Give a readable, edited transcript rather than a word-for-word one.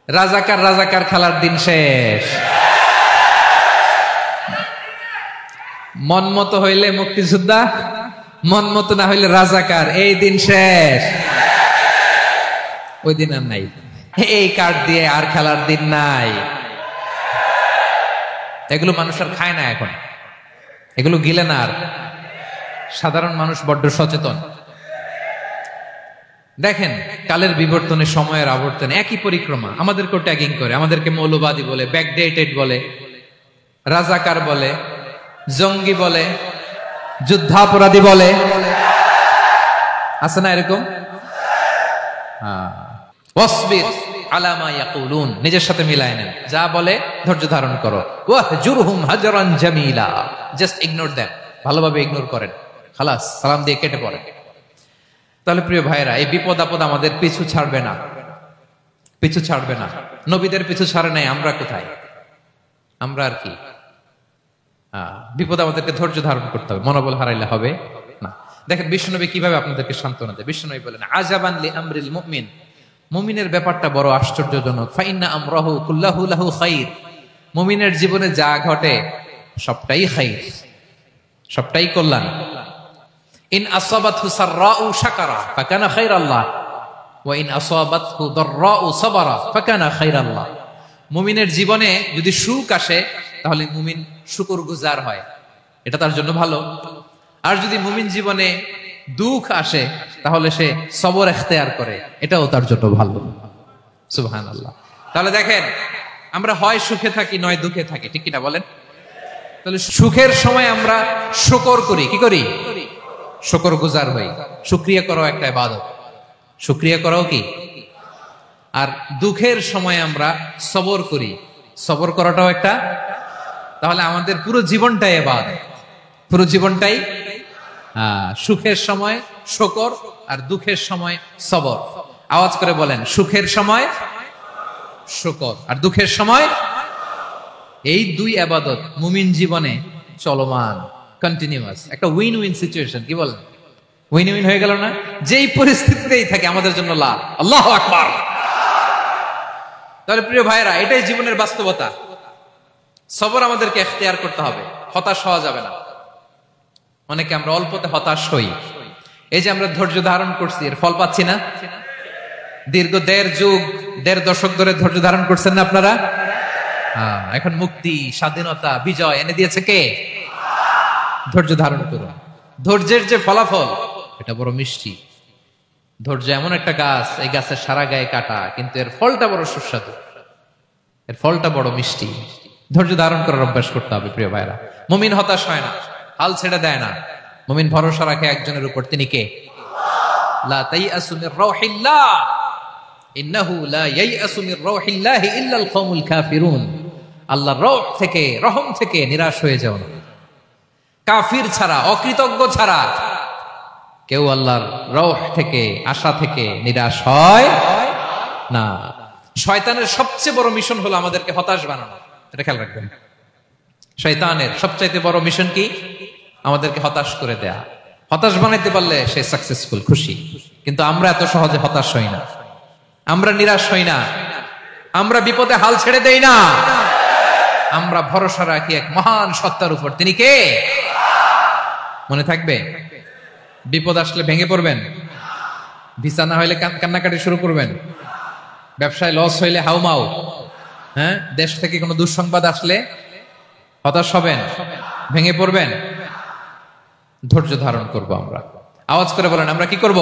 রাজাকার রাজাকার খেলার দিন শেষ। মন মতো হইলে মুক্তিযোদ্ধা, মন মতো না হইলে রাজাকার, এই দিন শেষ। ওই দিন আর নাই, এই কার্ড দিয়ে আর খেলার দিন নাই। এগুলো মানুষ আর খায় না এখন, এগুলো গিলে না আর। সাধারণ মানুষ বড্ড সচেতন। দেখেন কালের বিবর্তনে, সময়ের আবর্তনে একই পরিক্রমা আমাদেরকেও ট্যাগিং করে, আমাদেরকে মৌলবাদী বলে, ব্যাকডেটেড বলে, রাজাকার বলে, জঙ্গি বলে, যুদ্ধাপরাধী বলে, আছে না এরকম? ওয়াসবির আলা মা ইয়াকুলুন, নিজের সাথে মিলায় নেন, যা বলে ধৈর্য ধারণ করো। ওয়াহজুরহুম হাজরান জামিলা, জাস্ট ইগনোর দেম, ভালোভাবে ইগনোর করেন, খালাস, সালাম দিয়ে কেটে পড়েন। তাহলে প্রিয় ভাইরা, এই বিপদ আপদ আমাদের পিছু ছাড়বে না, পিছু ছাড়বে না। নবীদের পিছু ছাড়ে নাই, আমরা কোথায়? আমরা আর কি? বিপদ আমাদেরকে ধৈর্য ধারণ করতে হবে, মনোবল হারাইলে হবে না। দেখেন বিশ্বনবী কিভাবে আপনাদেরকে সান্ত্বনা দেয়। বিশ্বনবী বলেন, আজাবান লি আমরিল মুমিন, মুমিনের ব্যাপারটা বড় আশ্চর্যজনক। ফাইন্না আমরাহু কুল্লাহু লাহু খাইর, মুমিনের জীবনে যা ঘটে সবটাই খাইর, সবটাই কল্যাণ। ইন আসাবাতহু সাররাউ শাকারা ফাকানা খাইরাল্লাহ ওয়া ইন আসাবাতহু দাররাউ সাবারা ফাকানা খাইরাল্লাহ। মুমিনের জীবনে যদি সুখ আসে তাহলে মুমিন শুকরগুজার হয়, এটা তার জন্য ভালো। আর যদি মুমিন জীবনে দুঃখ আসে তাহলে সে সবর ইখতিয়ার করে, এটাও তার জন্য ভালো। সুবহানাল্লাহ। তাহলে দেখেন, আমরা হয় সুখে থাকি নয় দুঃখে থাকি, ঠিক কিনা বলেন? তাহলে সুখের সময় আমরা শুকর করি, কি করি? শুকরগুজার হই। শুকরিয়া করাও একটা ইবাদত, শুকরিয়া করাও কি? আর দুঃখের সময় আমরা সবর করি, সবর করাটাও একটা। তাহলে আমাদের পুরো জীবনটাই ইবাদত, পুরো জীবনটাই সুখের সময় শুকর আর দুঃখের সময় সবর। আওয়াজ করে বলেন, সুখের সময় শুকর আর দুঃখের সময়। এই দুই ইবাদত মুমিন জীবনে চলমান, কন্টিনিউয়াস, একটা উইন উইন সিচুয়েশন। কি বলেন? উইন উইন হয়ে গেল না? যেই পরিস্থিতিতেই থাকে আমাদের জন্য লাভ। আল্লাহু আকবার। তাহলে প্রিয় ভাইরা, এটাই জীবনের বাস্তবতা। সবর আমাদেরকে ইখতিয়ার করতে হবে, হতাশ হওয়া যাবে না। অনেকে আমরা অল্পতে হতাশ হই। এই যে আমরা ধৈর্য ধারণ করছি, এর ফল পাচ্ছি না? দীর্ঘ দেড় দশক ধরে ধৈর্য ধারণ করছেন না আপনারা? এখন মুক্তি, স্বাধীনতা, বিজয় এনে দিয়েছে কে? ধৈর্য ধারণ করুন। ধৈর্যের যে ফলাফল, এটা বড় মিষ্টি। ধৈর্য এমন একটা গাছ, এই গাছের সারা গায়ে কাটা, কিন্তু এর ফলটা বড় সুস্বাদু, এর ফলটা বড় মিষ্টি। ধৈর্য ধারণ করার অভ্যাস করতে হবে প্রিয় ভাইরা। মুমিন হতাশ হয় না, হাল ছেড়ে দেয় না। মুমিন ভরসা রাখে একজনের উপর, তিনি কে? লা তাইয়াসু মির রাউহিল্লাহ ইন্নাহু লা ইয়াইয়াসু মির রাউহিল্লাহি ইল্লাল কওমুল কাফিরুন। আল্লাহর রহ থেকে, রহম থেকে নিরাশ হয়ে যাও না। কাফির ছাড়া, অকৃতজ্ঞ ছাড়া কেউ আল্লাহর রহ থেকে, আশা থেকে নিরাশ হয় না। শয়তানের সবচেয়ে বড় মিশন হলো আমাদেরকে হতাশ বানানো, এটা খেয়াল রাখবেন। শয়তানের সবচাইতে বড় মিশন কি? আমাদেরকে হতাশ করে দেয়া। হতাশ বানাইতে পারলে সে সাকসেসফুল, খুশি। কিন্তু আমরা এত সহজে হতাশ হই না, আমরা নিরাশ হই না, আমরা বিপদে হাল ছেড়ে দেই না। আমরা ভরসা রাখি এক মহান সত্তার উপর, তিনি কে? মনে থাকবে? বিপদ আসলে ভেঙে পড়বেন, ভিসা না হইলে কান্নাকাটি শুরু করবেন, ব্যবসায় লস হইলে হাউমাউ, হ্যাঁ, দেশ থেকে কোনো দুঃসংবাদ আসলে হতাশ হবেন, ভেঙে পড়বেন। ধৈর্য ধারণ করব আমরা। আওয়াজ করে বলেন, আমরা কি করব?